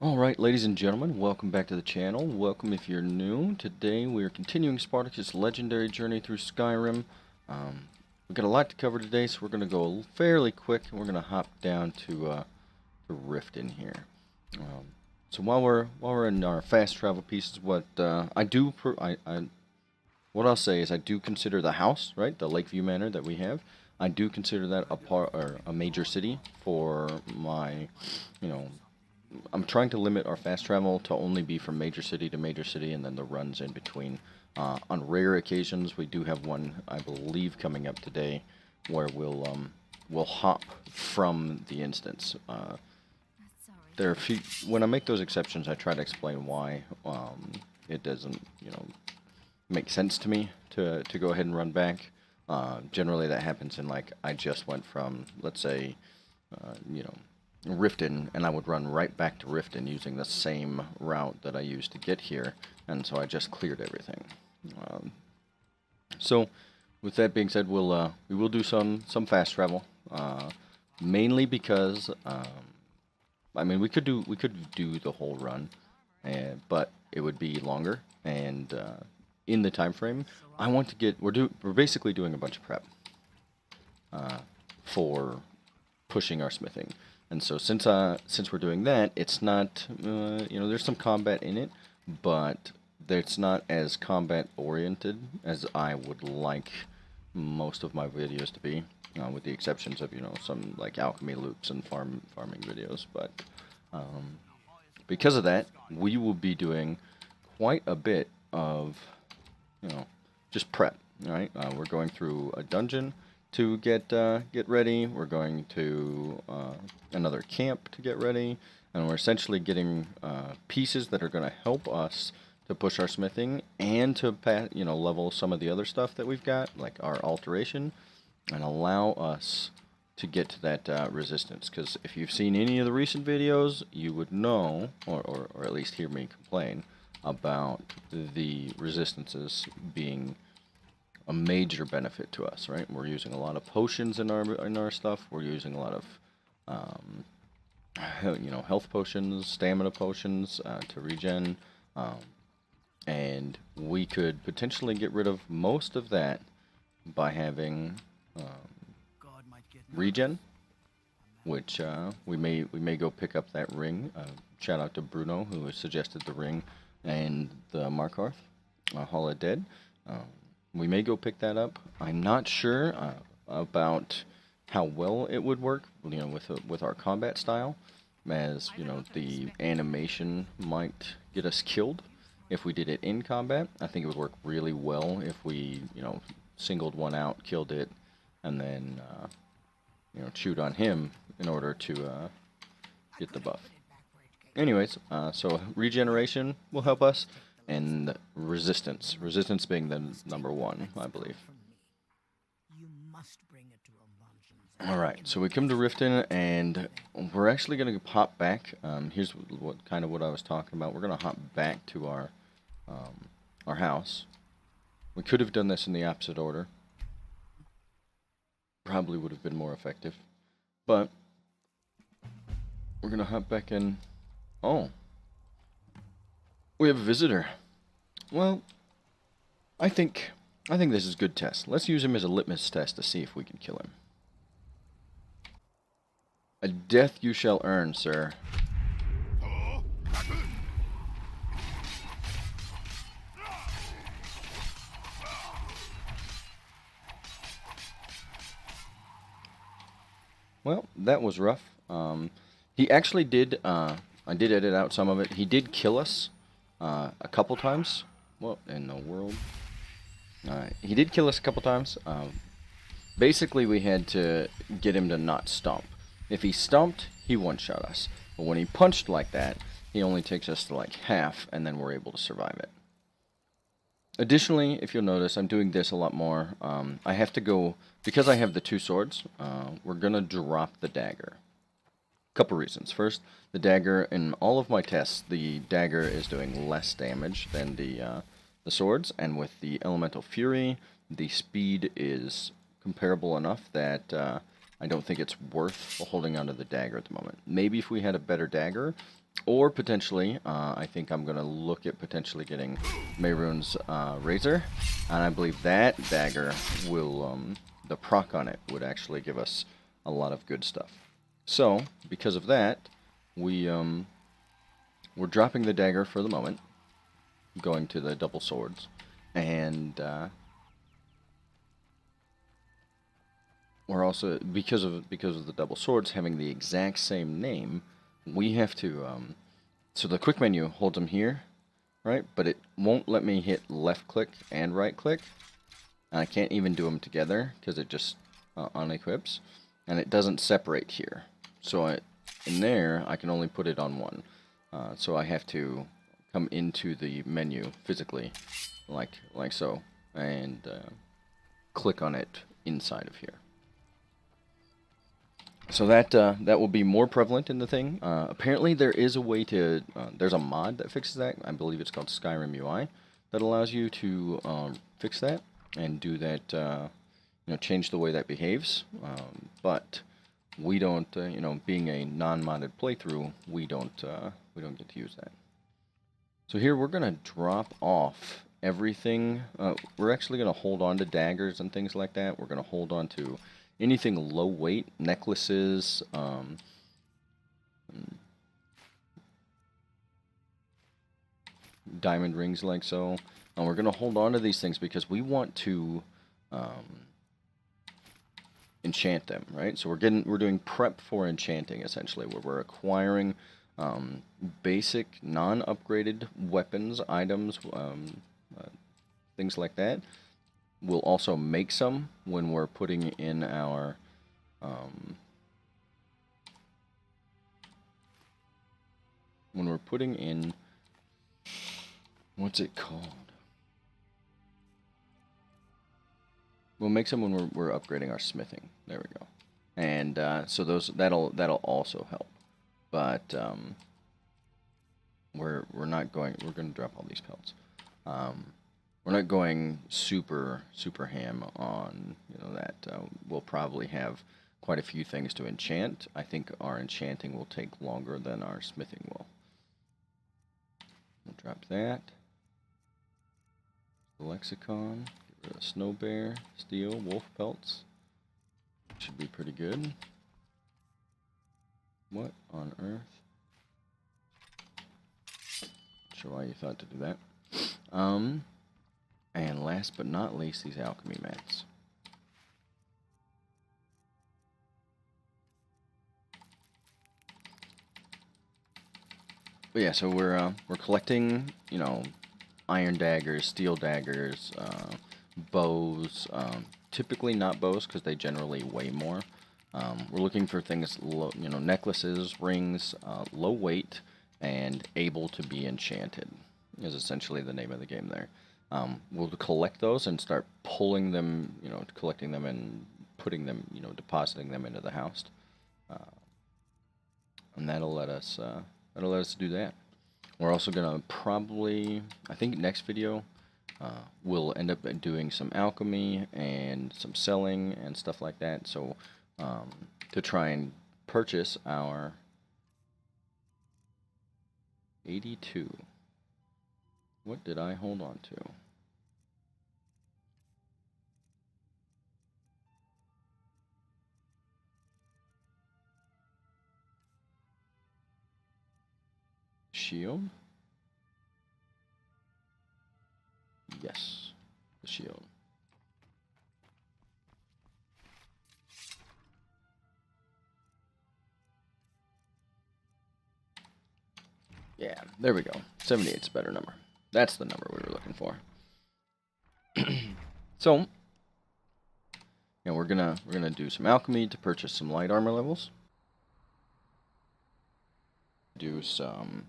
Alright, ladies and gentlemen, welcome back to the channel. Welcome if you're new. Today we are continuing Spartacus' legendary journey through Skyrim. We've got a lot to cover today, so we're going to go fairly quick, and we're going to hop down to Rift in here. So while we're in our fast travel pieces, what what I'll say is I do consider the house, right, the Lakeview Manor that we have. I do consider that a major city for my, I'm trying to limit our fast travel to only be from major city to major city, and then the runs in between. On rare occasions, we do have one, I believe, coming up today, where we'll hop from the instance. There are a few, when I make those exceptions, I try to explain why it doesn't, make sense to me to go ahead and run back. Generally, that happens in, like, I just went from, let's say, Riften, and I would run right back to Riften using the same route that I used to get here, and so I just cleared everything. So, with that being said, we will do some fast travel, mainly because I mean we could do the whole run, but it would be longer, and in the time frame, I want to get we're basically doing a bunch of prep for pushing our smithing. And so since we're doing that, it's not, there's some combat in it, but it's not as combat oriented as I would like most of my videos to be, with the exceptions of, some like alchemy loops and farming videos. But because of that, we will be doing quite a bit of, just prep, right? We're going through a dungeon to get ready. We're going to another camp to get ready, and we're essentially getting pieces that are going to help us to push our smithing and to level some of the other stuff that we've got, like our alteration, and allow us to get to that resistance. Because if you've seen any of the recent videos, you would know, or at least hear me complain about the resistances being a major benefit to us, right? We're using a lot of potions in our stuff. We're using a lot of, health potions, stamina potions to regen, and we could potentially get rid of most of that by having regen, which we may go pick up that ring. Shout out to Bruno, who has suggested the ring and the Markarth, Hall of Dead. We may go pick that up. I'm not sure about how well it would work, with our combat style, as the animation might get us killed if we did it in combat. I think it would work really well if we, singled one out, killed it, and then chewed on him in order to get the buff. Anyways, so regeneration will help us. And resistance being the number one, I believe. Alright, so we come to Riften, and we're actually going to pop back. Here's what I was talking about. We're going to hop back to our house. We could have done this in the opposite order. Probably would have been more effective. But we're going to hop back in. Oh. We have a visitor. Well, I think this is a good test. Let's use him as a litmus test to see if we can kill him. A death you shall earn, sir. Well, that was rough. He actually did, I did edit out some of it. He did kill us a couple times. What in the world? He did kill us a couple times. Basically, we had to get him to not stomp. If he stomped, he one-shot us. But when he punched like that, he only takes us to like half, and then we're able to survive it. Additionally, if you'll notice, I'm doing this a lot more. I have to go, because I have the two swords, we're going to drop the dagger. Couple reasons. First, the dagger, in all of my tests, the dagger is doing less damage than the swords, and with the elemental fury, the speed is comparable enough that I don't think it's worth holding onto the dagger at the moment. Maybe if we had a better dagger, Or potentially, I think I'm going to look at potentially getting Mehrunes' Razor. And I believe that dagger will, the proc on it would actually give us a lot of good stuff. So, because of that, we're dropping the dagger for the moment, going to the double swords, and we're also, because of the double swords having the exact same name, we have to, so the quick menu holds them here, right? But it won't let me hit left click and right click. And I can't even do them together because it just unequips. And it doesn't separate here. So in there, I can only put it on one. So I have to come into the menu physically, like so, and click on it inside of here. So that will be more prevalent in the thing. Apparently there is a way to, there's a mod that fixes that. I believe it's called Skyrim UI that allows you to fix that and do that, you know, change the way that behaves. But we don't, you know, being a non-modded playthrough, we don't get to use that. So here we're gonna drop off everything. We're actually gonna hold on to daggers and things like that. We're gonna hold on to anything low weight, necklaces, diamond rings like so. And we're going to hold on to these things because we want to enchant them, right? So we're doing prep for enchanting essentially, where we're acquiring basic non-upgraded weapons, items, things like that. We'll also make some when we're putting in our what's it called? We'll make some when we're upgrading our smithing. There we go. And so that'll also help. But we're going to drop all these pelts. We're not going super ham on, you know, that. We'll probably have quite a few things to enchant. I think our enchanting will take longer than our smithing will. We'll drop that. The lexicon. Get rid of snow bear, steel, wolf pelts. Should be pretty good. What on earth? Not sure why you thought to do that. And last but not least, these alchemy mats. But yeah, so we're collecting, you know, iron daggers, steel daggers, bows. Typically not bows because they generally weigh more. We're looking for things, you know, necklaces, rings, low weight, and able to be enchanted. Is essentially the name of the game there. We'll collect those and start pulling them, you know, collecting them and putting them, you know, depositing them into the house. And that'll let us do that. We're also gonna probably, I think next video, we'll end up doing some alchemy and some selling and stuff like that. So to try and purchase our 82. What did I hold on to? Shield? Yes, the shield. Yeah, there we go. 78's a better number. That's the number we were looking for. So, you know, we're gonna do some alchemy to purchase some light armor levels. Do some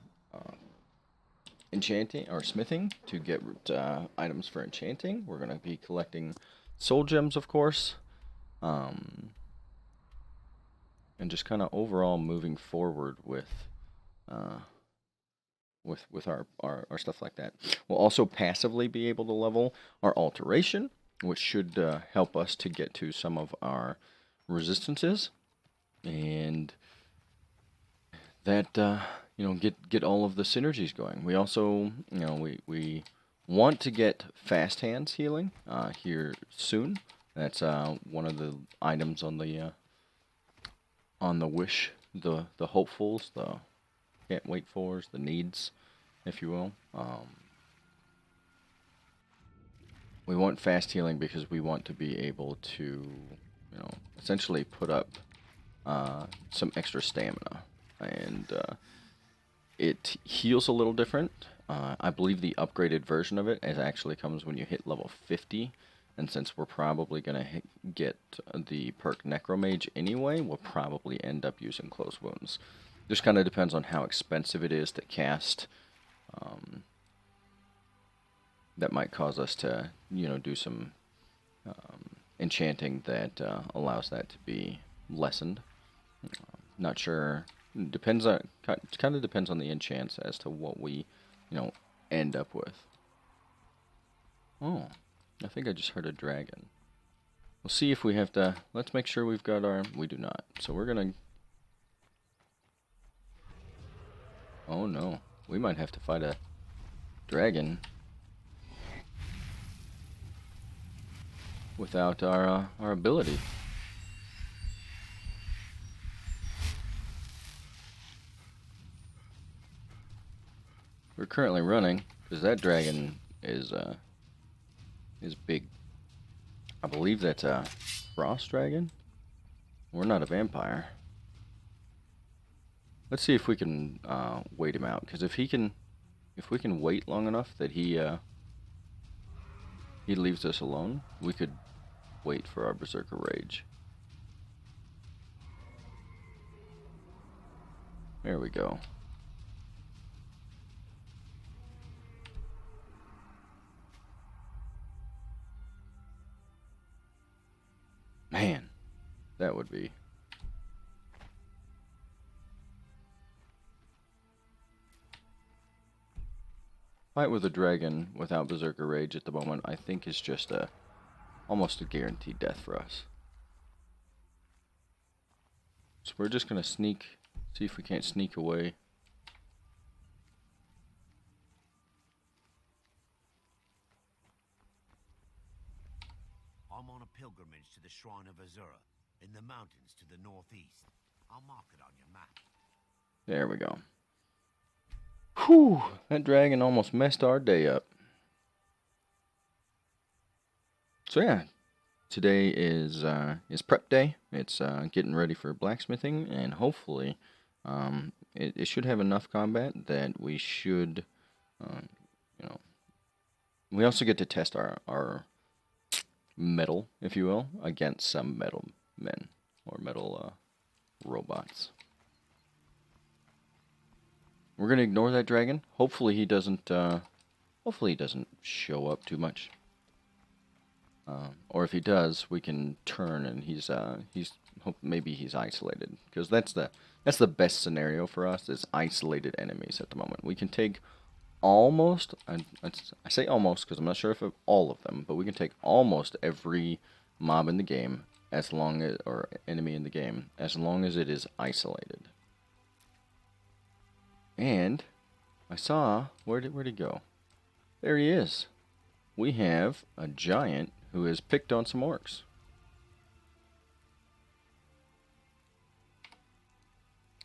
enchanting or smithing to get items for enchanting. We're gonna be collecting soul gems, of course, and just kind of overall moving forward with our stuff like that. We'll also passively be able to level our alteration, which should help us to get to some of our resistances, and that you know, get all of the synergies going. We also, you know, we want to get fast hands healing here soon. That's one of the items on the wish, the hopefuls, the can't wait fors, the needs, if you will. We want fast healing because we want to be able to, you know, essentially put up some extra stamina, and it heals a little different. I believe the upgraded version of it actually comes when you hit level 50, and since we're probably going to get the perk Necromage anyway, we'll probably end up using Close Wounds. Just kind of depends on how expensive it is to cast. That might cause us to, you know, do some enchanting that allows that to be lessened. Not sure. Depends on, kind of depends on the enchants as to what we, you know, end up with. Oh, I think I just heard a dragon. We'll see if we have to. Let's make sure we've got our. We do not. So we're gonna. Oh no, we might have to fight a dragon without our ability. We're currently running because that dragon is big. I believe that's a frost dragon. We're not a vampire. Let's see if we can wait him out, because if we can wait long enough that he leaves us alone, we could wait for our Berserker Rage. There we go. Man, that would be... Fight with a dragon without Berserker Rage at the moment, I think, is just almost a guaranteed death for us. So we're just going to see if we can't sneak away. I'm on a pilgrimage to the shrine of Azura, in the mountains to the northeast. I'll mark it on your map. There we go. Whew, that dragon almost messed our day up. So yeah, today is prep day. It's getting ready for blacksmithing, and hopefully it should have enough combat that we should, you know, we also get to test our metal, if you will, against some metal men or metal robots. We're gonna ignore that dragon. Hopefully he doesn't. Hopefully he doesn't show up too much. Or if he does, we can turn and maybe he's isolated, because that's the best scenario for us, is isolated enemies at the moment. We can take almost. I say almost because I'm not sure if all of them, but we can take almost every mob in the game or enemy in the game, as long as it is isolated. And I saw, where'd he go? There he is. We have a giant who has picked on some orcs.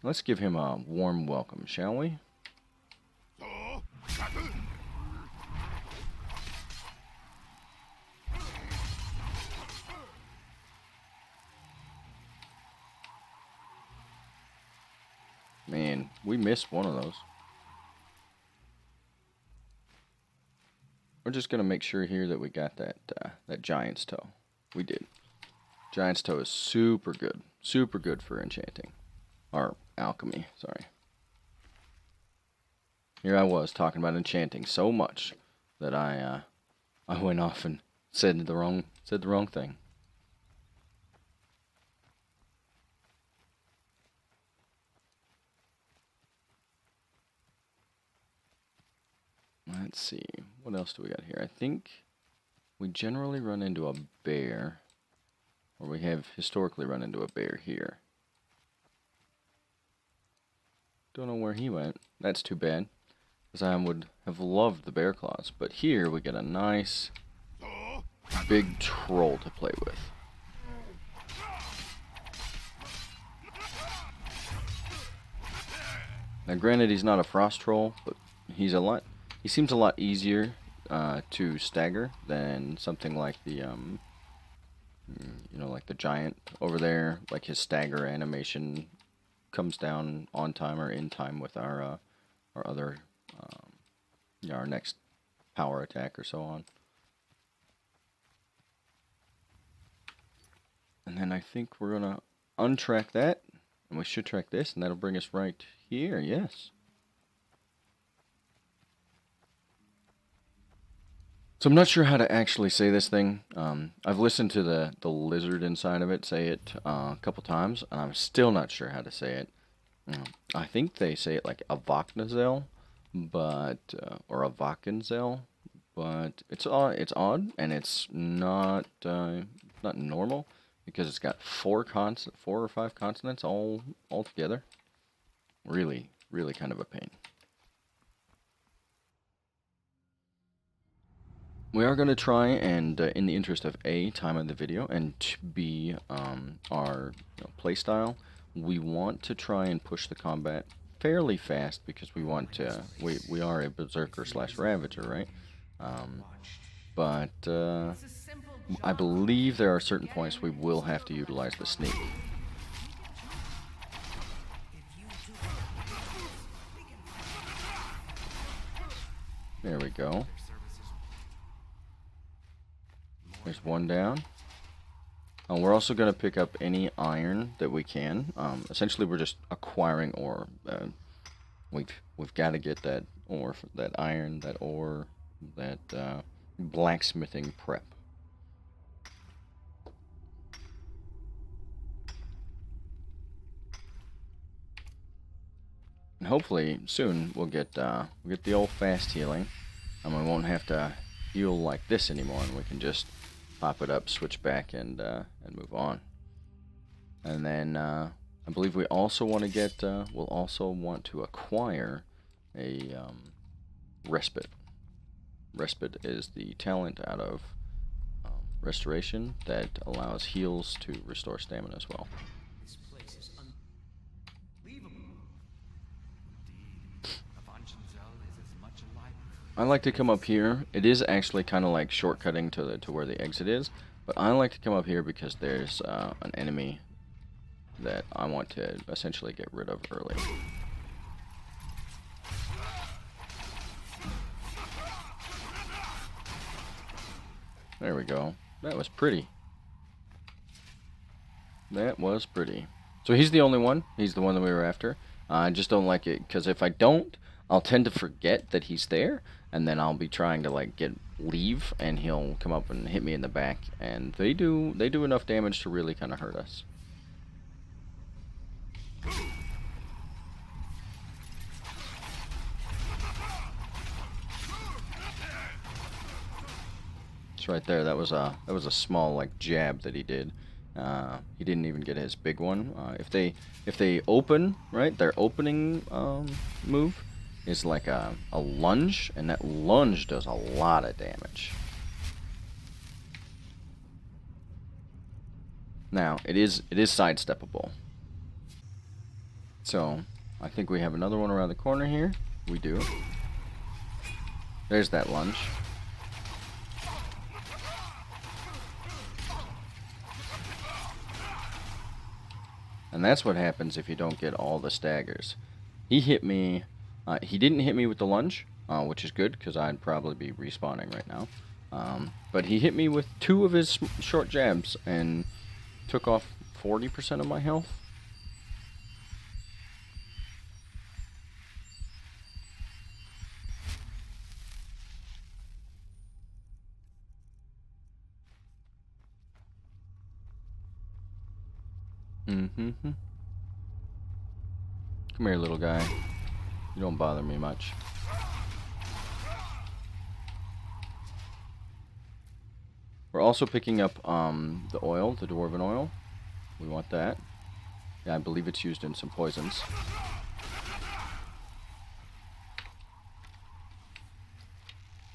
Let's give him a warm welcome, shall we? Man, we missed one of those. We're just gonna make sure here that we got that giant's toe. We did. Giant's toe is super good for enchanting, or alchemy. Sorry. Here I was talking about enchanting so much that I went off and said the wrong thing. Let's see, what else do we got here? I think we generally run into a bear, or we have historically run into a bear here. Don't know where he went. That's too bad, because I would have loved the bear claws. But here we get a nice big troll to play with. Now, granted, he's not a frost troll, but he seems a lot easier to stagger than something like the you know, like the giant over there. Like his stagger animation comes down on time or in time with our other you know, our next power attack or so on. And then I think we're gonna untrack that, and we should track this, and that'll bring us right here. Yes. So I'm not sure how to actually say this thing. I've listened to the lizard inside of it say it a couple times, and I'm still not sure how to say it. I think they say it like Avaknazel, but or Avakenzel, but it's odd, and it's not normal, because it's got four or five consonants all together. Really kind of a pain. We are going to try and, in the interest of A, time of the video, and B, our playstyle, we want to try and push the combat fairly fast, because we want to, we are a Berserker / Ravager, right? But I believe there are certain points we will have to utilize the sneak. There we go. There's one down. We're also going to pick up any iron that we can. Essentially, we're just acquiring ore. We've got to get that ore, that iron, that ore, that blacksmithing prep. And hopefully soon we'll get the old fast healing, and we won't have to heal like this anymore, and we can just pop it up, switch back, and move on. And then I believe we also want to get we'll also want to acquire a respite. Respite is the talent out of restoration that allows heals to restore stamina as well. This place is unbelievable. Indeed, Avanchenzell is as much alive. I like to come up here. It is actually kind of like shortcutting to where the exit is, but I like to come up here because there's an enemy that I want to essentially get rid of early. There we go. That was pretty. That was pretty. So he's the only one. He's the one that we were after. I just don't like it, because if I don't, I'll tend to forget that he's there, and then I'll be trying to like leave, and he'll come up and hit me in the back, and they do enough damage to really kind of hurt us. It's right there. That was a small like jab that he did. He didn't even get his big one. If they open, right, their opening move is like a lunge, and that lunge does a lot of damage. Now it is sidesteppable. So I think we have another one around the corner here. We do. There's that lunge. And that's what happens if you don't get all the staggers. He hit me. He didn't hit me with the lunge, which is good, because I'd probably be respawning right now. But he hit me with 2 of his short jabs and took off 40% of my health. Come here, little guy. You don't bother me much. We're also picking up the oil, the dwarven oil. We want that. Yeah, I believe it's used in some poisons.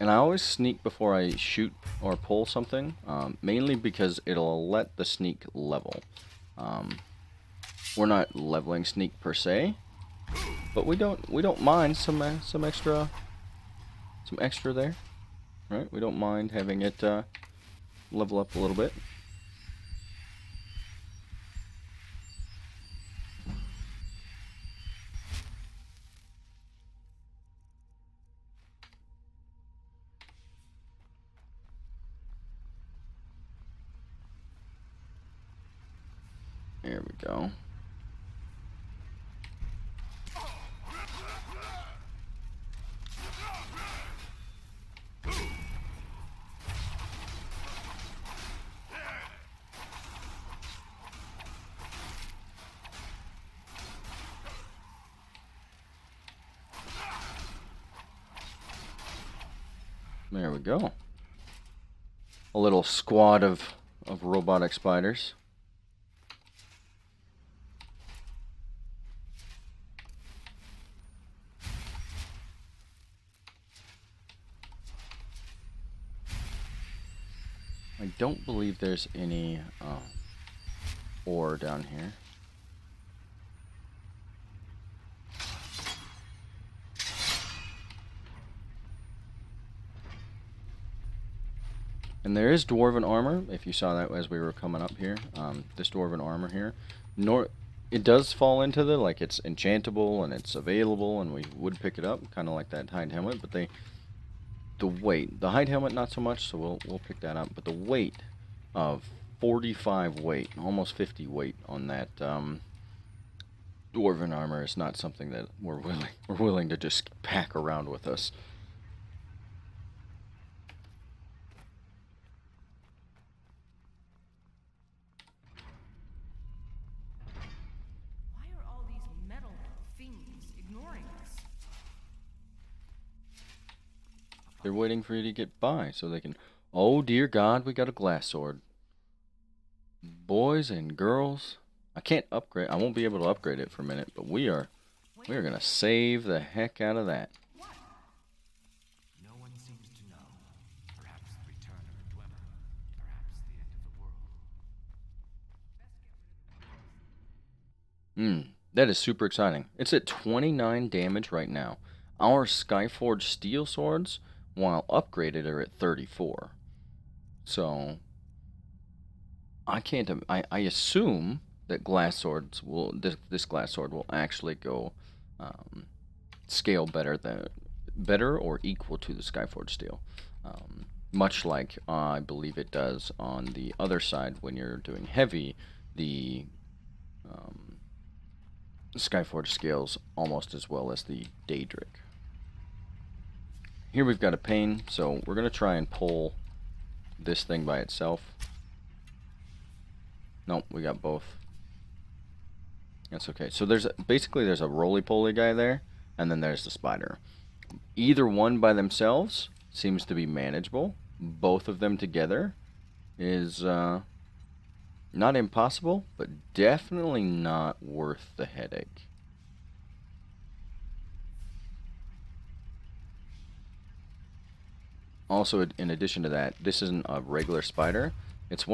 And I always sneak before I shoot or pull something, mainly because it'll let the sneak level. We're not leveling sneak per se, but we don't mind some extra there, right? We don't mind having it level up a little bit. There we go. There we go. A little squad of robotic spiders. I don't believe there's any ore down here. And there is dwarven armor, if you saw that as we were coming up here. This dwarven armor here. It does fall into the, like, it's enchantable and it's available and we would pick it up, kind of like that hide helmet, but the weight, the hide helmet not so much, so we'll pick that up, but the weight of 45 weight, almost 50 weight on that dwarven armor is not something that we're willing to just pack around with us. Why are all these metal fiends ignoring us? They're waiting for you to get by so they can... Oh, dear God, we got a glass sword. Boys and girls, I can't upgrade. I won't be able to upgrade it for a minute, but we are going to save the heck out of that. No one seems to know. Perhaps the return of a dweller. Perhaps the end of the world. That is super exciting. It's at 29 damage right now. Our Skyforged steel swords, while upgraded, are at 34. So I assume that glass swords will this glass sword will actually go scale better or equal to the Skyforged steel, much like I believe it does on the other side when you're doing heavy. The Skyforged scales almost as well as the Daedric. Here we've got a pane, so we're gonna try and pull this thing by itself. Nope, we got both. That's okay. So basically there's a roly-poly guy there, and then there's the spider. Either one by themselves seems to be manageable. Both of them together is not impossible, but definitely not worth the headache. Also, in addition to that, this isn't a regular spider. It's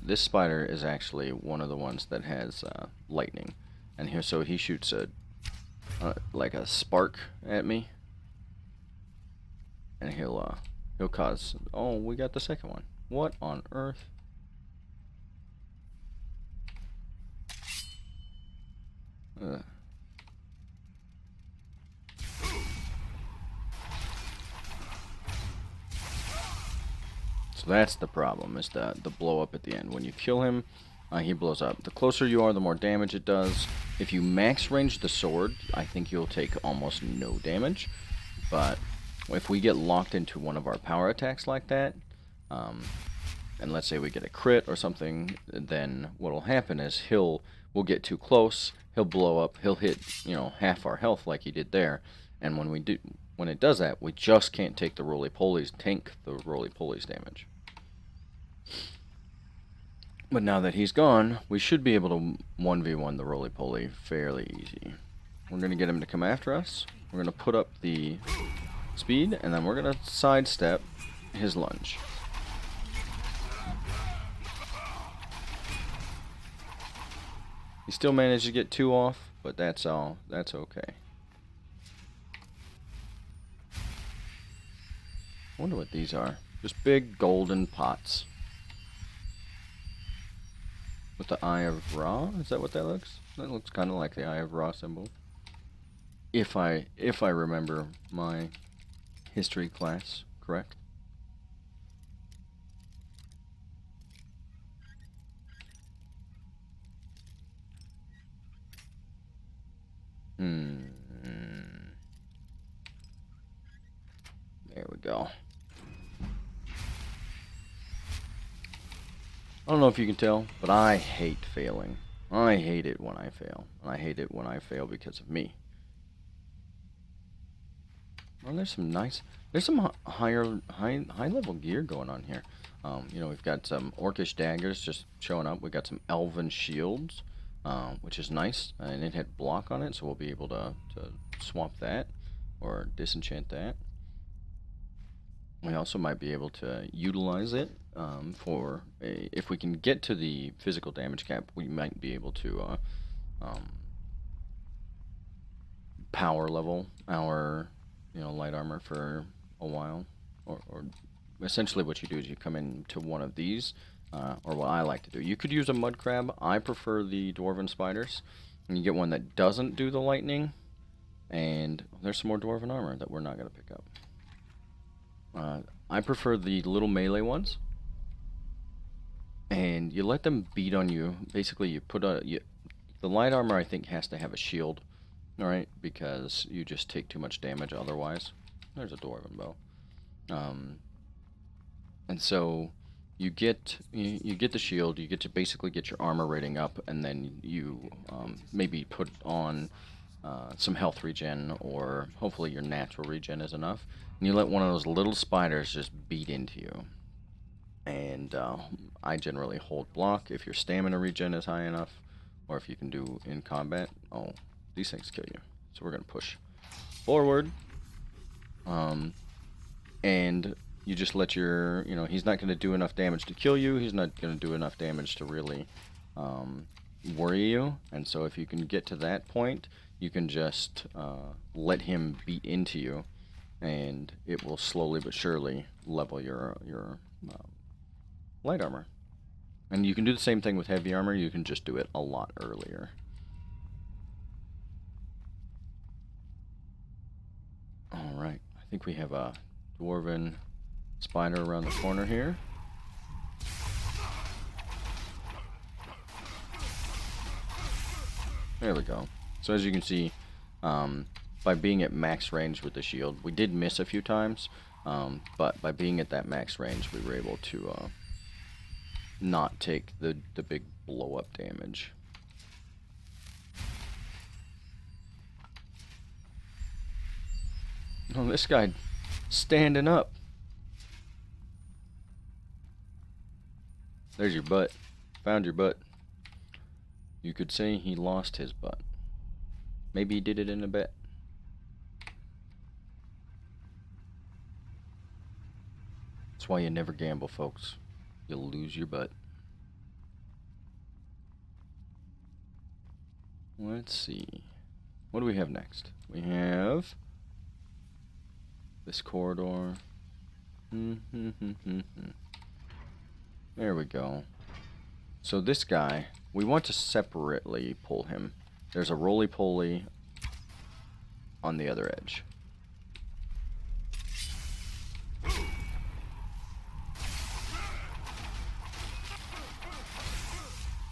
this spider is actually one of the ones that has lightning, and here, so he shoots like a spark at me, and he'll cause. Oh, we got the second one. What on earth? So that's the problem, is the blow up at the end. When you kill him, he blows up. The closer you are, the more damage it does. If you max range the sword, I think you'll take almost no damage. But if we get locked into one of our power attacks like that, and let's say we get a crit or something, then what'll happen is we'll get too close, he'll blow up, he'll hit, half our health like he did there, and when it does that, we just can't take the roly-polies, tank the roly-polies damage. But now that he's gone, we should be able to 1v1 the roly-poly fairly easy. We're going to get him to come after us. We're going to put up the speed, and then we're gonna sidestep his lunge. He still managed to get 2 off, but that's all. That's okay. I wonder what these are. Just big golden pots. With the Eye of Ra? Is that what that looks? That looks kind of like the Eye of Ra symbol. If I remember my history class correct. There we go. I don't know if you can tell, but I hate failing. I hate it when I fail. And I hate it when I fail because of me. Well, there's some high level gear going on here. You know, we've got some orcish daggers just showing up. We've got some elven shields, which is nice, and it had block on it, so we'll be able to swap that or disenchant that. We also might be able to utilize it for if we can get to the physical damage cap, we might be able to power level our light armor for a while, or essentially what you do is you come into one of these, or what I like to do. You could use a mud crab. I prefer the dwarven spiders, and you get one that doesn't do the lightning, and there's some more dwarven armor that we're not going to pick up. I prefer the little melee ones, and you let them beat on you. Basically, you put the light armor, I think, has to have a shield, alright, because you just take too much damage otherwise. There's a dwarven bow. And so you get the shield, you get to basically get your armor rating up, and then you maybe put on some health regen, or hopefully your natural regen is enough, and you let one of those little spiders just beat into you. And I generally hold block if your stamina regen is high enough, or if you can do in combat. Oh, these things kill you. So we're going to push forward. And you just let your, he's not going to do enough damage to kill you. He's not going to do enough damage to really worry you. And so if you can get to that point, you can just let him beat into you, and it will slowly but surely level your light armor. And you can do the same thing with heavy armor. You can just do it a lot earlier. Alright, I think we have a dwarven spider around the corner here. There we go. So as you can see, by being at max range with the shield, we did miss a few times, but by being at that max range, we were able to not take the big blow up damage. Oh, this guy standing up. There's your butt. Found your butt. You could say he lost his butt. Maybe he did it in a bet. That's why you never gamble, folks. You'll lose your butt. Let's see. What do we have next? We have this corridor. There we go. So this guy, we want to separately pull him. There's a roly-poly on the other edge.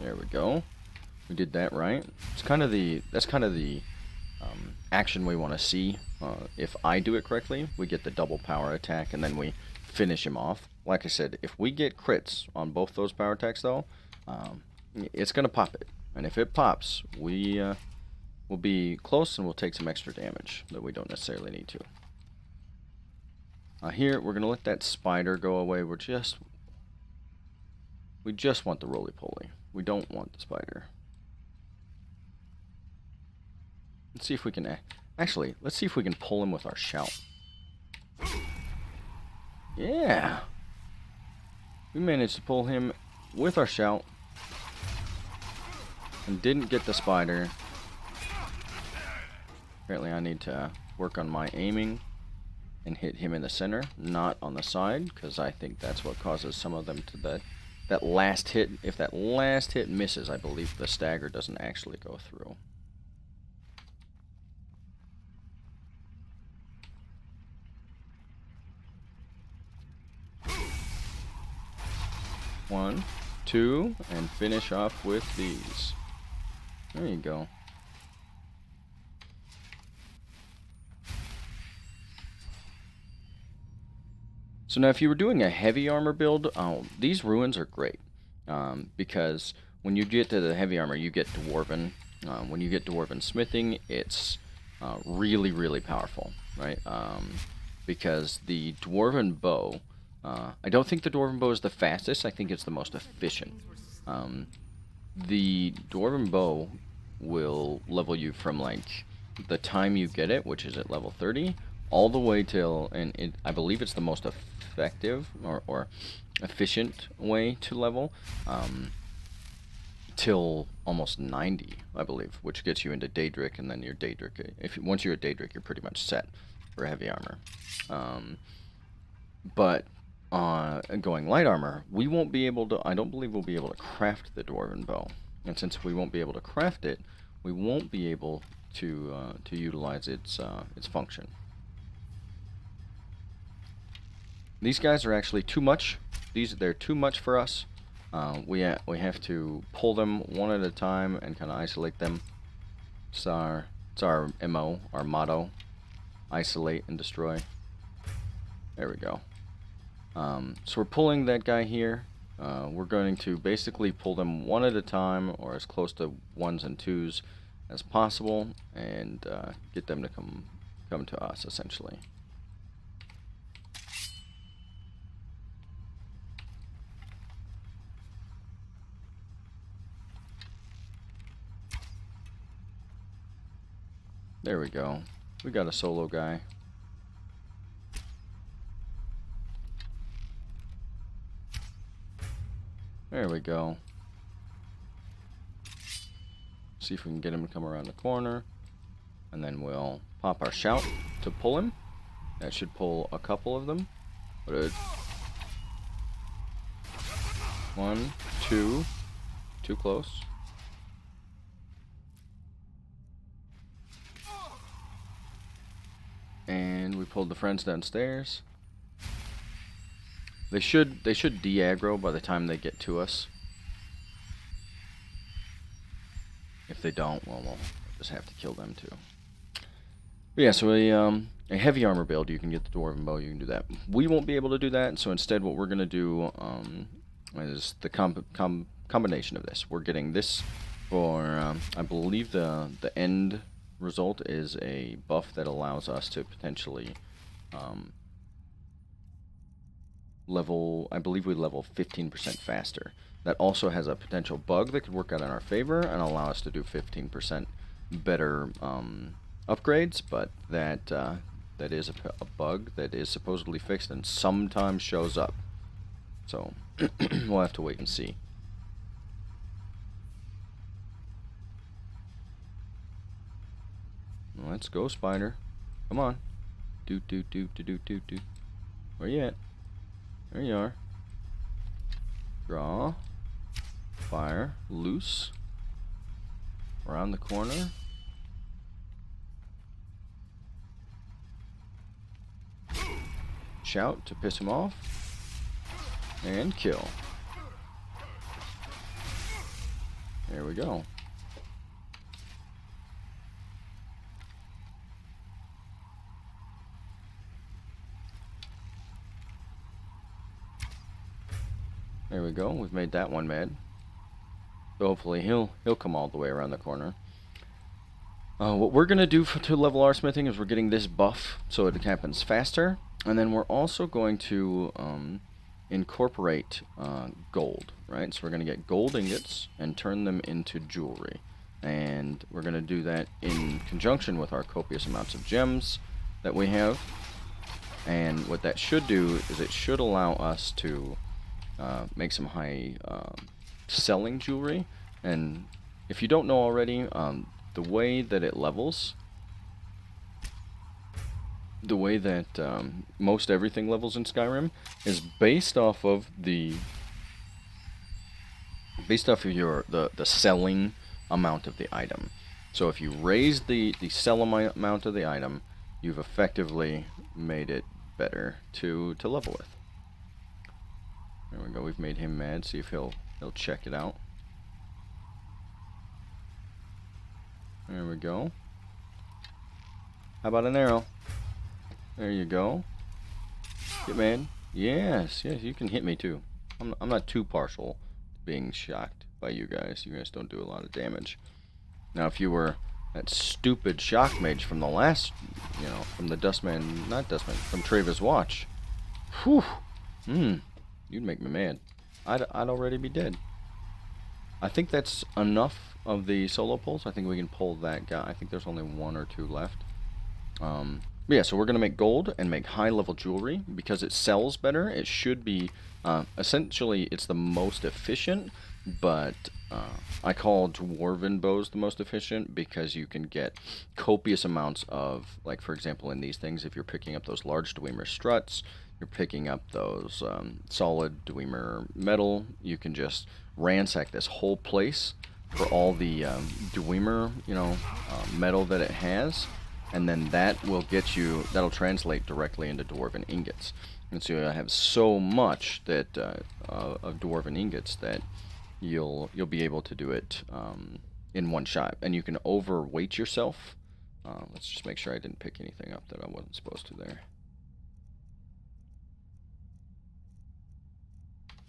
There we go. We did that right. It's kind of that's kind of the action we want to see. If I do it correctly, we get the double power attack, and then we finish him off. Like I said, if we get crits on both those power attacks, though, it's gonna pop it. And if it pops, we will be close, and we'll take some extra damage that we don't necessarily need to. Here, we're gonna let that spider go away. We just want the roly-poly. We don't want the spider. Let's see if we can... Actually, let's see if we can pull him with our shout. Yeah. We managed to pull him with our shout. And didn't get the spider. Apparently I need to work on my aiming and hit him in the center, not on the side, because I think that's what causes some of them to that last hit. If that last hit misses, I believe the stagger doesn't actually go through. One, two, and finish off with these. There you go. So now if you were doing a heavy armor build, these ruins are great. Because when you get to the heavy armor, you get Dwarven. When you get Dwarven smithing, it's really, really powerful, right? Because the Dwarven bow, I don't think the Dwarven bow is the fastest, I think it's the most efficient. The Dwarven bow will level you from like the time you get it, which is at level 30, all the way till, and I believe it's the most effective or efficient way to level, till almost 90, I believe, which gets you into Daedric, and then your Daedric, once you're at Daedric, you're pretty much set for heavy armor. But going light armor, we won't be able to, I don't believe we'll be able to craft the Dwarven bow. And since we won't be able to craft it, we won't be able to utilize its function. These guys are actually too much. They're too much for us. We have to pull them one at a time and kind of isolate them. It's our MO, our motto: isolate and destroy. There we go. So we're pulling that guy here. We're going to basically pull them one at a time, or as close to ones and twos as possible, and get them to come to us, essentially. There we go. We got a solo guy. There we go. See if we can get him to come around the corner. And then we'll pop our shout to pull him. That should pull a couple of them. One, two. Too close. And we pulled the friends downstairs. They should de-aggro by the time they get to us. If they don't, well, we'll just have to kill them too. But yeah, so a heavy armor build, you can get the Dwarven bow, you can do that. We won't be able to do that, so instead what we're going to do is the combination of this. We're getting this for, I believe the end result is a buff that allows us to potentially level, I believe we level 15% faster. That also has a potential bug that could work out in our favor and allow us to do 15% better upgrades, but that is a bug that is supposedly fixed and sometimes shows up. So we'll have to wait and see. Let's go, spider. Come on. Do. Where you at? There you are. Draw. Fire. Loose. Around the corner. Shout to piss him off. And kill. There we go. There we go. We've made that one mad. So hopefully he'll come all the way around the corner. What we're gonna do to level our smithing is we're getting this buff so it happens faster, and then we're also going to incorporate gold, right? So we're gonna get gold ingots and turn them into jewelry, and we're gonna do that in conjunction with our copious amounts of gems that we have. And what that should do is it should allow us to make some high selling jewelry. And if you don't know already, the way that it levels, the way that most everything levels in Skyrim is based off of the selling amount of the item. So if you raise the sell amount of the item, you've effectively made it better to level with. There we go. We've made him mad. See if he'll check it out. There we go. How about an arrow? There you go. Get mad. Yes, you can hit me too. I'm not too partial to being shocked by you guys. You guys don't do a lot of damage. Now, if you were that stupid shock mage from the last, from the from Travis Watch, whew, you'd make me mad. I'd already be dead. I think that's enough of the solo pulls. I think we can pull that guy. I think there's only 1 or 2 left. Yeah, so we're going to make gold and make high-level jewelry. Because it sells better, it should be, essentially, it's the most efficient, but I call dwarven bows the most efficient because you can get copious amounts of, like, for example, in these things, if you're picking up those large Dwemer struts, you're picking up those solid Dwemer metal, you can just ransack this whole place for all the Dwemer, metal that it has. And then that will get you, that'll translate directly into dwarven ingots. And so I have so much that of dwarven ingots that you'll be able to do it in one shot. And you can overweight yourself. Let's just make sure I didn't pick anything up that I wasn't supposed to there.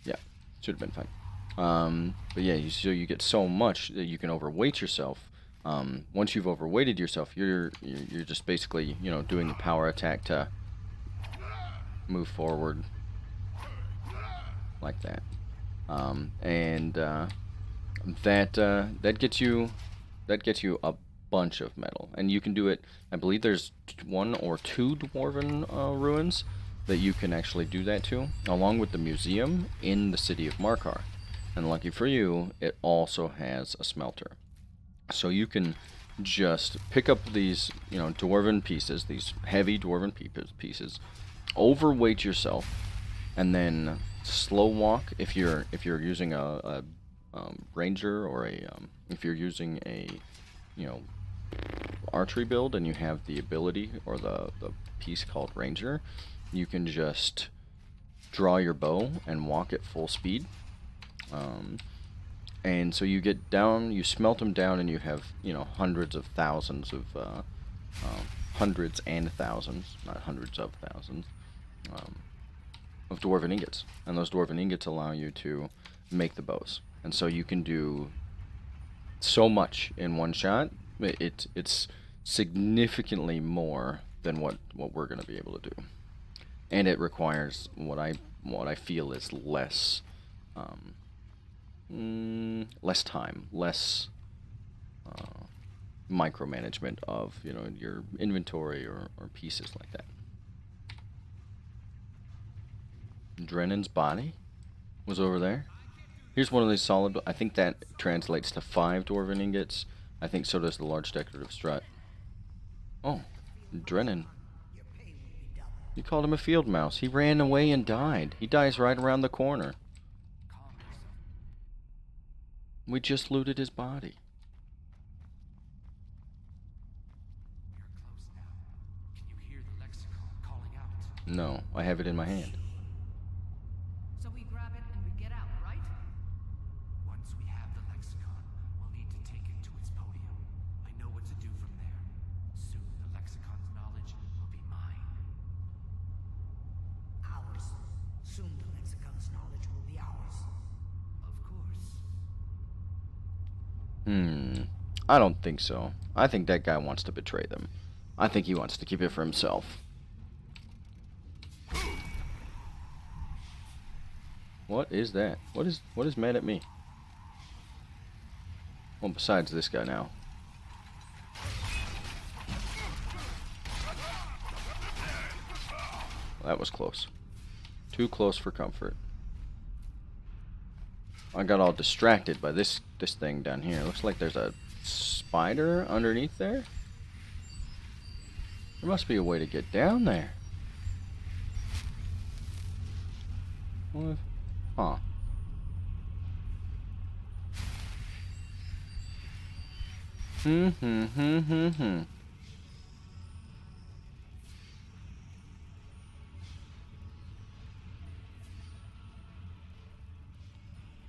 Yeah, should have been fine. But yeah, so you get so much that you can overweight yourself. Once you've overweighted yourself, you're just basically, doing the power attack to move forward like that. And that gets you a bunch of metal, and you can do it. I believe there's 1 or 2 dwarven ruins that you can actually do that to, along with the museum in the city of Markarth. And lucky for you, it also has a smelter. So you can just pick up these, dwarven pieces, these heavy dwarven pieces, overweight yourself, and then slow walk. If you're using a ranger, or if you're using a archery build and you have the ability or the piece called ranger, you can just draw your bow and walk at full speed. And so you get down, you smelt them down, and you have, hundreds of thousands of, hundreds and thousands, not hundreds of thousands, of dwarven ingots. And those dwarven ingots allow you to make the bows. And so you can do so much in one shot. It's significantly more than what we're going to be able to do. And it requires what I feel is less time, less micromanagement of your inventory or pieces like that. Drennan's body was over there. Here's one of these solid. I think that translates to 5 dwarven ingots. I think so does the large decorative strut. Oh, Drennan. You called him a field mouse. He ran away and died. He dies right around the corner. We just looted his body. We're close now. Can you hear the lexicon calling out? No, I have it in my hand. So we grab it and we get out, right? Once we have the lexicon, we'll need to take it to its podium. I know what to do from there. Soon the lexicon's knowledge will be mine. Ours. Soon the lexicon's knowledge will be ours. Of course. I don't think so. I think that guy wants to betray them. I think he wants to keep it for himself. What is that? What is mad at me? Well, besides this guy now. that was close. Too close for comfort. I got all distracted by this thing down here. Looks like there's a spider underneath there. There must be a way to get down there. What? Huh.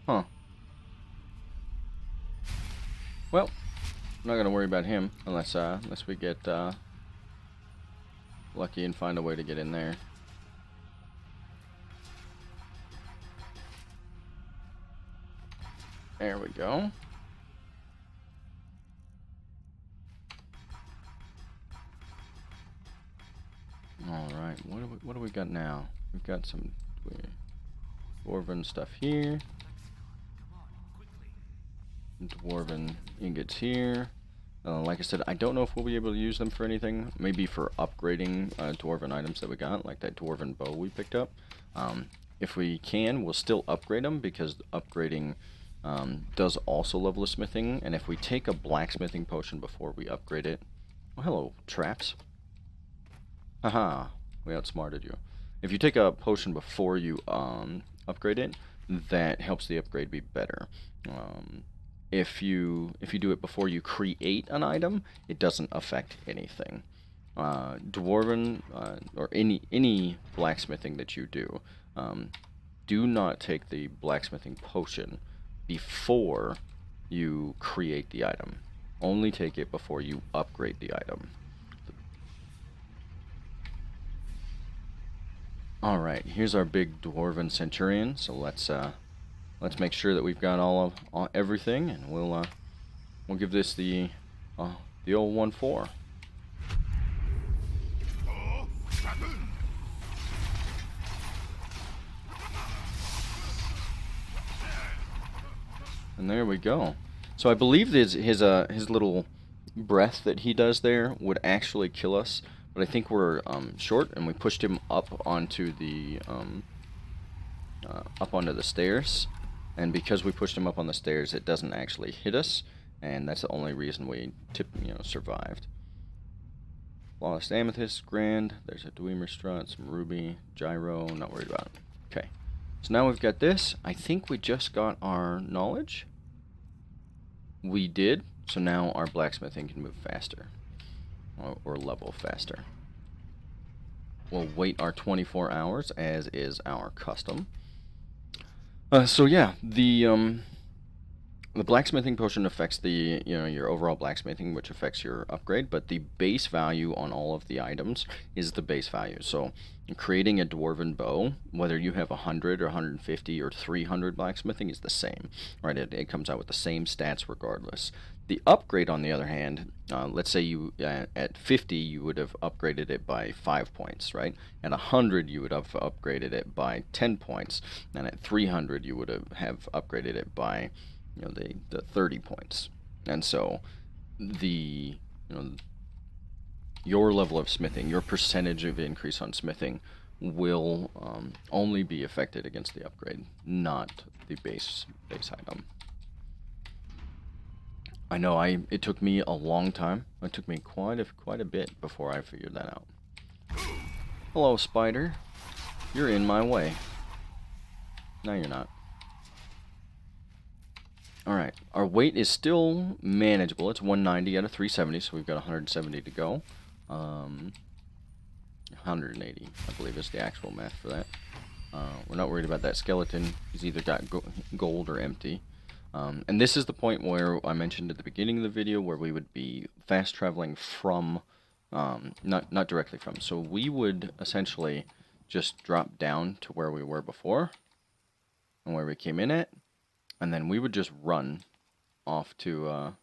Huh. Well, I'm not gonna worry about him unless we get lucky and find a way to get in there. There we go. All right, what do we got now? We've got some dwarven stuff here. Dwarven ingots here. Like I said, I don't know if we'll be able to use them for anything. Maybe for upgrading dwarven items that we got, like that dwarven bow we picked up. If we can, we'll still upgrade them, because upgrading does also level the smithing. And if we take a blacksmithing potion before we upgrade it... Oh, hello, traps. Haha, we outsmarted you. If you take a potion before you upgrade it, that helps the upgrade be better. If you do it before you create an item, it doesn't affect anything. Dwarven or any blacksmithing that you do, do not take the blacksmithing potion before you create the item. Only take it before you upgrade the item. All right, here's our big dwarven centurion. So let's make sure that we've got all everything, and we'll give this the old 1-4. And there we go. So I believe his little breath that he does there would actually kill us, but I think we're short, and we pushed him up onto the stairs. And because we pushed him up on the stairs, it doesn't actually hit us, and that's the only reason we survived. Lost amethyst, grand. There's a dweemer strut, some ruby, gyro. Not worried about it. Okay, so now we've got this. I think we just got our knowledge. We did. So now our blacksmithing can move faster, or level faster. We'll wait our 24 hours, as is our custom. So yeah, the blacksmithing potion affects the your overall blacksmithing, which affects your upgrade, but the base value on all of the items is the base value. So creating a dwarven bow, whether you have 100 or 150 or 300 blacksmithing, is the same, right? It comes out with the same stats regardless. The upgrade, on the other hand, let's say you at 50 you would have upgraded it by 5 points, right? At 100 you would have upgraded it by 10 points, and at 300 you would have upgraded it by the 30 points. And so your level of smithing, your percentage of increase on smithing, will only be affected against the upgrade, not the base item. I know it took me a long time. It took me quite a bit before I figured that out. Hello, spider. You're in my way. No, you're not. Alright, our weight is still manageable. It's 190 out of 370, so we've got 170 to go. 180, I believe, is the actual math for that. We're not worried about that skeleton. He's either got gold or empty. And this is the point where I mentioned at the beginning of the video where we would be fast traveling from, not directly from. So we would essentially just drop down to where we were before and where we came in at, and then we would just run off to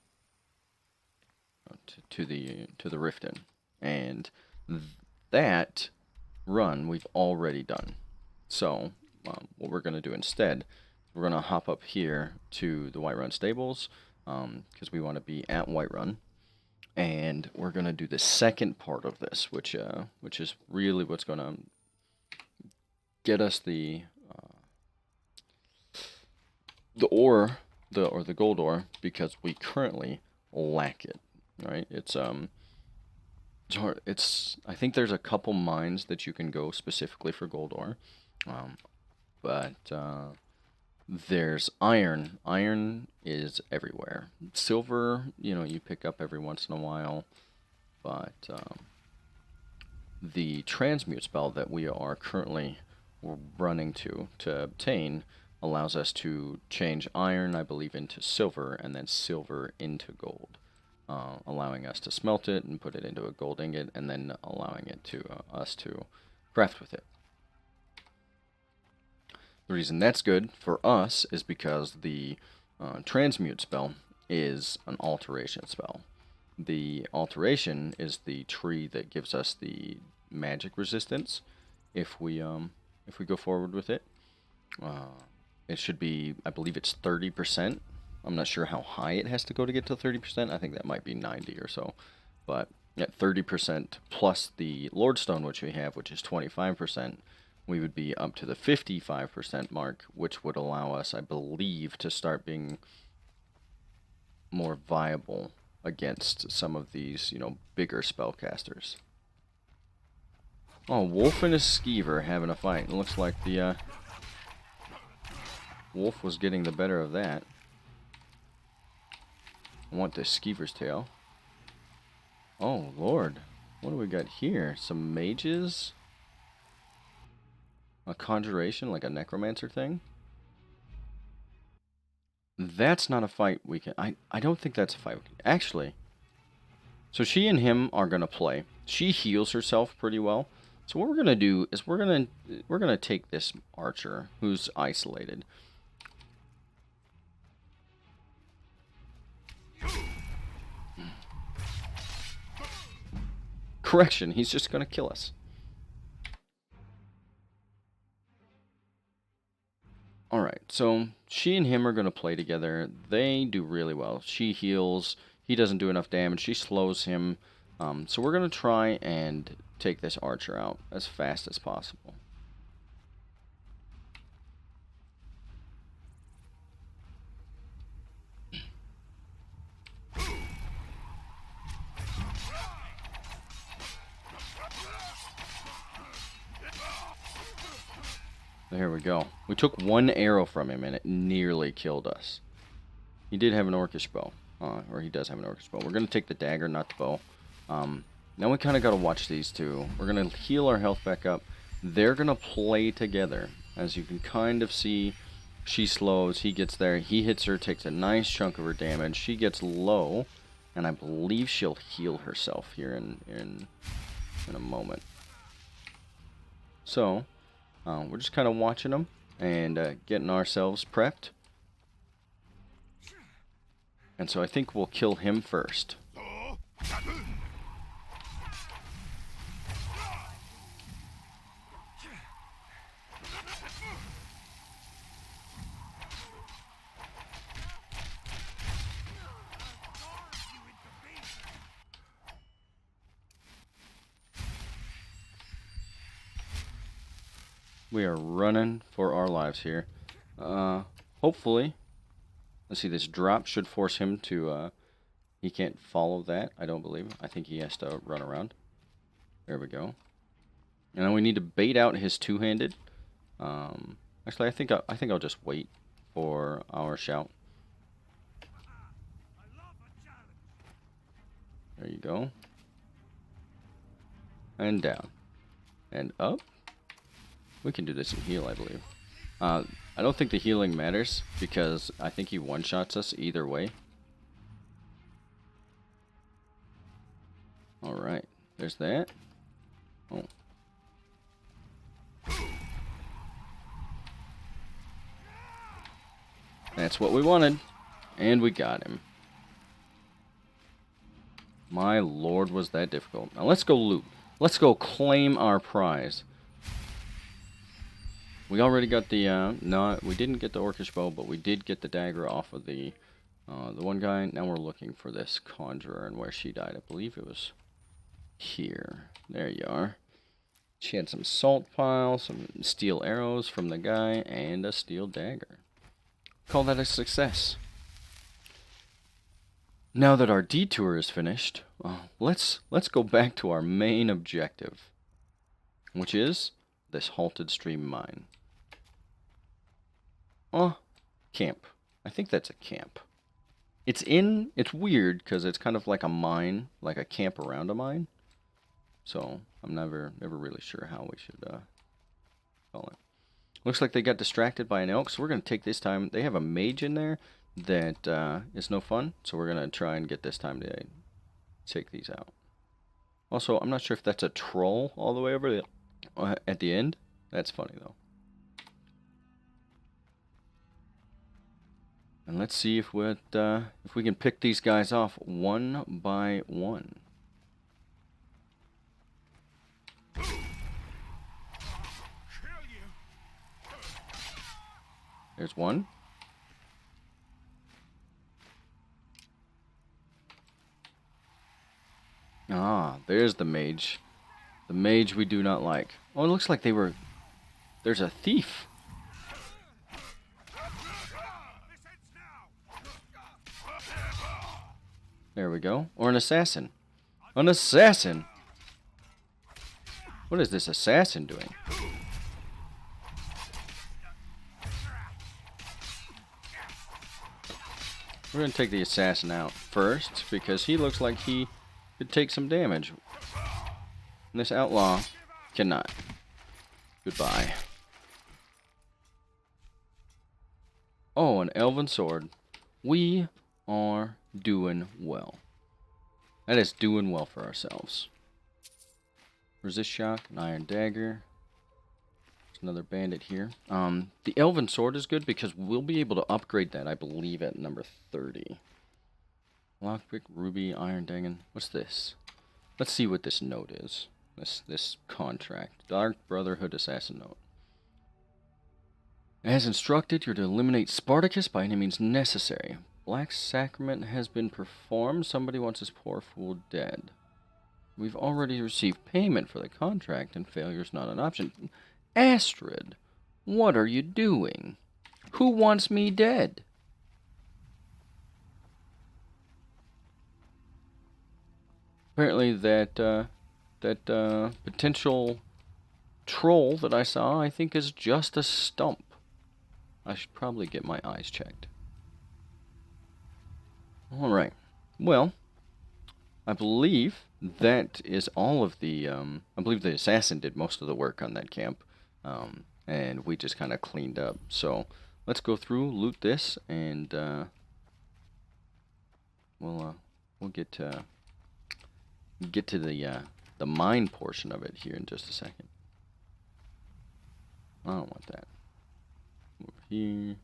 the Riften, and that run we've already done. So what we're going to do instead, we're going to hop up here to the Whiterun stables, because we want to be at Whiterun, and we're going to do the second part of this, which is really what's going to get us the ore, the gold ore, because we currently lack it. Right? It's hard. I think there's a couple mines that you can go specifically for gold ore, but there's iron. Iron is everywhere. Silver, you pick up every once in a while, but the transmute spell that we are currently running to obtain allows us to change iron, I believe, into silver, and then silver into gold, allowing us to smelt it and put it into a gold ingot, and then allowing it to us to craft with it. The reason that's good for us is because the transmute spell is an alteration spell. The alteration is the tree that gives us the magic resistance if we go forward with it. It should be, I believe it's 30%. I'm not sure how high it has to go to get to 30%. I think that might be 90 or so. But at 30% plus the Lordstone, which we have, which is 25%, we would be up to the 55% mark, which would allow us, I believe, to start being more viable against some of these, bigger spellcasters. Oh, Wolf and a Skeever having a fight. It looks like the Wolf was getting the better of that. I want the Skeever's tail. Oh, Lord. What do we got here? Some mages? A conjuration, like a necromancer thing? That's not a fight we can... I don't think that's a fight. Actually, so she and him are going to play. She heals herself pretty well. So what we're going to do is we're going to take this archer who's isolated. Correction, he's just going to kill us. Alright, so she and him are going to play together. They do really well. She heals. He doesn't do enough damage. She slows him. So we're going to try and take this archer out as fast as possible. There we go. We took one arrow from him and it nearly killed us. He did have an orcish bow. Or he does have an orcish bow. We're going to take the dagger, not the bow. Now we kind of got to watch these two. We're going to heal our health back up. They're going to play together. As you can kind of see, she slows. He gets there. He hits her, takes a nice chunk of her damage. She gets low. And I believe she'll heal herself here in a moment. So... we're just kind of watching them and getting ourselves prepped. And so I think we'll kill him first. We are running for our lives here. Hopefully, let's see, this drop should force him to, he can't follow that, I don't believe. I think he has to run around. There we go. And then we need to bait out his two-handed. Actually, I think I'll just wait for our shout. There you go. And down. And up. We can do this and heal, I believe. I don't think the healing matters, because I think he one-shots us either way. Alright, there's that. Oh. That's what we wanted. And we got him. My lord, was that difficult. Now let's go loot. Let's go claim our prize. We already got the, no, we didn't get the orcish bow, but we did get the dagger off of the one guy. Now we're looking for this conjurer and where she died. I believe it was here. There you are. She had some salt pile, some steel arrows from the guy, and a steel dagger. Call that a success. Now that our detour is finished, let's go back to our main objective, which is this halted stream mine. Camp. I think that's a camp. It's weird because it's kind of like a mine, like a camp around a mine. So I'm never really sure how we should call it. Looks like they got distracted by an elk, so we're gonna take this time. They have a mage in there that is no fun, so we're gonna try and get this time to take these out. Also, I'm not sure if that's a troll all the way over the, at the end. That's funny though. And let's see if we can pick these guys off one by one. There's one. Ah, there's the mage. The mage we do not like. Oh, it looks like there's a thief. There we go. Or an assassin. An assassin! What is this assassin doing? We're going to take the assassin out first, because he looks like he could take some damage. And this outlaw cannot. Goodbye. Oh, an elven sword. We are doing well. That is doing well for ourselves. Resist shock, an iron dagger. There's another bandit here. The elven sword is good because we'll be able to upgrade that, I believe, at number 30. Lockpick, ruby, iron dagger. What's this? Let's see what this note is. This contract. Dark Brotherhood Assassin Note. As instructed, you're to eliminate Spartacus by any means necessary. Black sacrament has been performed. Somebody wants this poor fool dead. We've already received payment for the contract, and failure's not an option. Astrid, what are you doing? Who wants me dead? Apparently that potential troll that I saw, I think, is just a stump. I should probably get my eyes checked. Alright. Well, I believe that is all of the, I believe the assassin did most of the work on that camp. And we just kind of cleaned up. So, let's go through, loot this, and, we'll get to the mine portion of it here in just a second. I don't want that. Over here.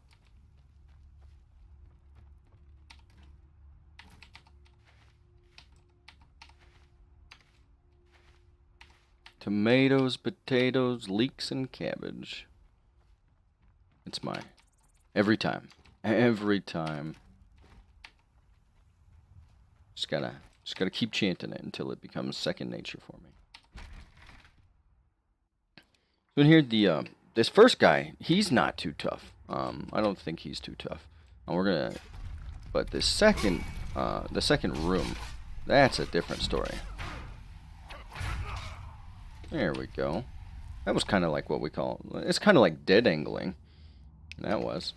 Tomatoes, potatoes, leeks, and cabbage. It's mine. Every time. Every time. Just gotta keep chanting it until it becomes second nature for me. So in here, this first guy, he's not too tough. I don't think he's too tough. And but the second room, that's a different story. There we go. That was kind of like what we call, it's kind of like dead angling. That was.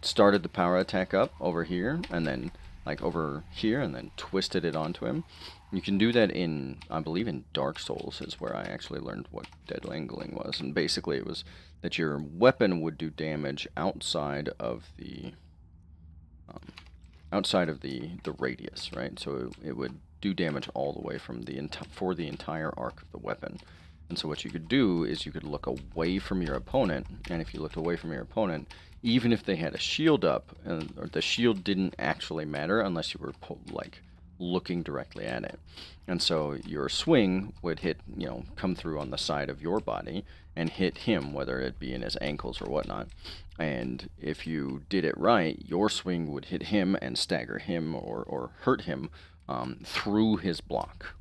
Started the power attack up over here, and then like over here, and then twisted it onto him. You can do that in, I believe in Dark Souls is where I actually learned what dead angling was. And basically it was that your weapon would do damage outside of the radius, right? So it would do damage all the way from for the entire arc of the weapon. And so what you could do is you could look away from your opponent, and if you looked away from your opponent, even if they had a shield up, or the shield didn't actually matter unless you were like looking directly at it. And so your swing would hit, come through on the side of your body and hit him, whether it be in his ankles or whatnot. And if you did it right, your swing would hit him and stagger him or hurt him through his block.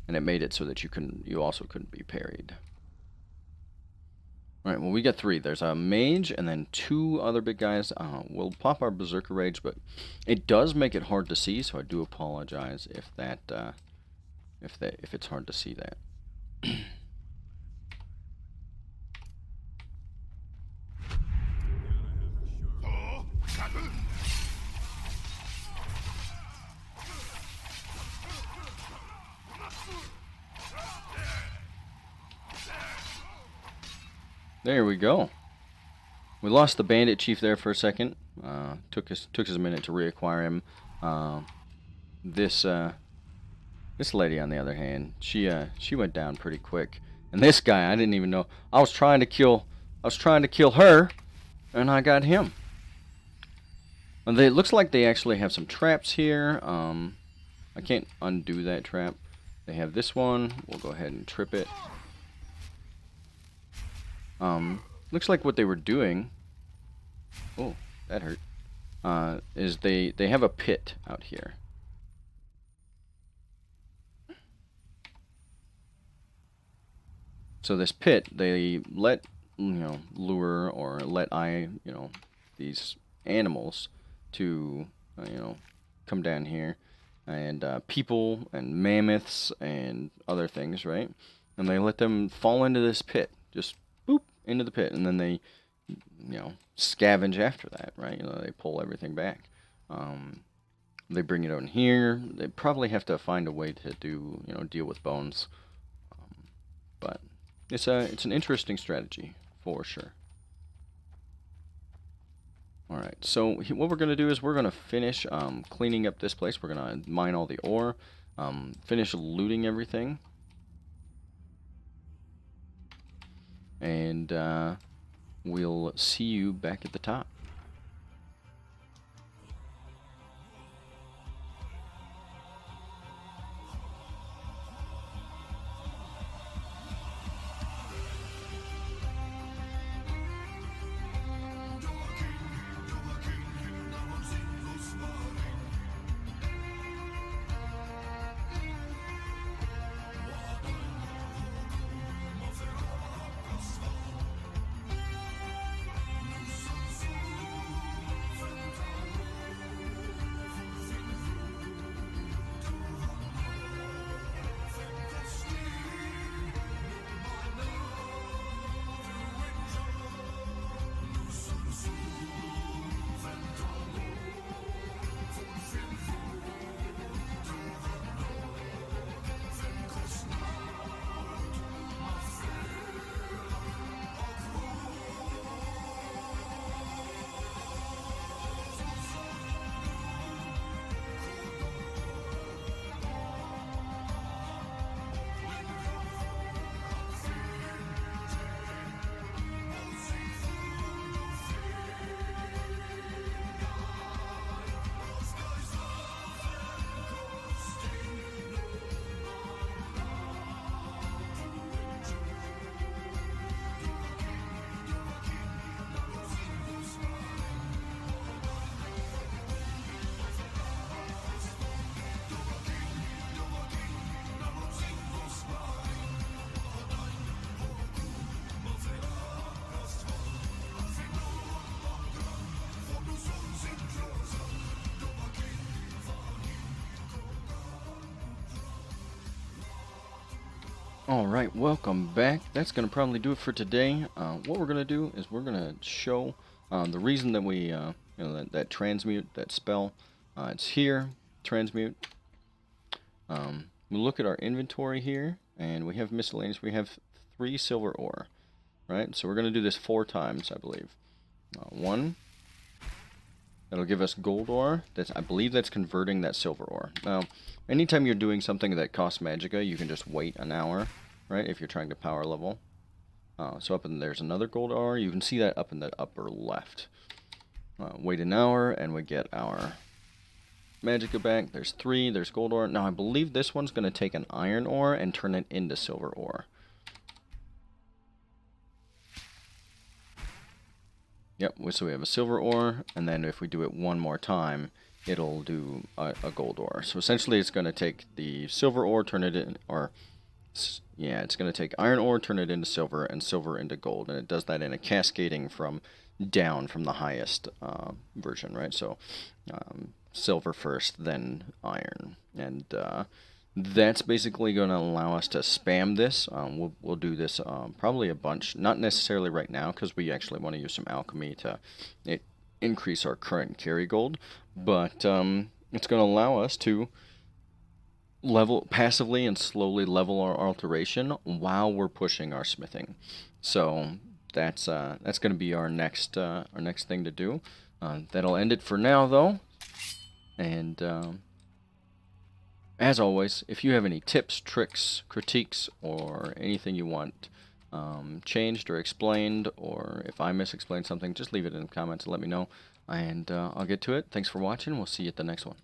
and it made it so that you also couldn't be parried. Alright, well we got 3. There's a mage and then 2 other big guys. We'll pop our Berserker Rage, but it does make it hard to see, so I do apologize if that if it's hard to see that. There we go. We lost the bandit chief there for a second. Took us a minute to reacquire him. This lady, on the other hand, she went down pretty quick. And this guy, I didn't even know. I was trying to kill her, and I got him. And it looks like they actually have some traps here. I can't undo that trap. They have this one. We'll go ahead and trip it. Looks like what they were doing, oh, that hurt, is they have a pit out here. So this pit, they let, lure or let these animals to, come down here, and people and mammoths and other things, right? And they let them fall into this pit, just boop, into the pit, and then they, scavenge after that, right? They pull everything back. They bring it on here. They probably have to find a way to do, deal with bones. But it's an interesting strategy for sure. All right, so what we're gonna do is we're gonna finish cleaning up this place. We're gonna mine all the ore, finish looting everything. And we'll see you back at the top. Alright, welcome back. That's going to probably do it for today. What we're going to do is we're going to show the reason that we, that transmute, that spell, it's here, transmute. We look at our inventory here, and we have miscellaneous. We have 3 silver ore, right? So we're going to do this 4 times, I believe. 1, that'll give us gold ore. I believe that's converting that silver ore. Now, anytime you're doing something that costs magicka, you can just wait an hour, right, if you're trying to power level. So up in there's another gold ore. You can see that up in the upper left. Wait an hour, and we get our magicka back. There's 3. There's gold ore. Now, I believe this one's going to take an iron ore and turn it into silver ore. Yep, so we have a silver ore, and then if we do it one more time, it'll do a gold ore. So essentially it's going to take the silver ore, turn it in, or yeah, it's going to take iron ore, turn it into silver, and silver into gold, and it does that in a cascading from down from the highest version, right? So silver first, then iron, and that's basically going to allow us to spam this. We'll do this probably a bunch, not necessarily right now, because we actually want to use some alchemy to increase our current carry gold, but it's going to allow us to level passively and slowly level our alteration while we're pushing our smithing. So that's going to be our next thing to do. That'll end it for now, though. And as always, if you have any tips, tricks, critiques, or anything you want changed or explained, or if I misexplained something, just leave it in the comments and let me know, and I'll get to it. Thanks for watching. We'll see you at the next one.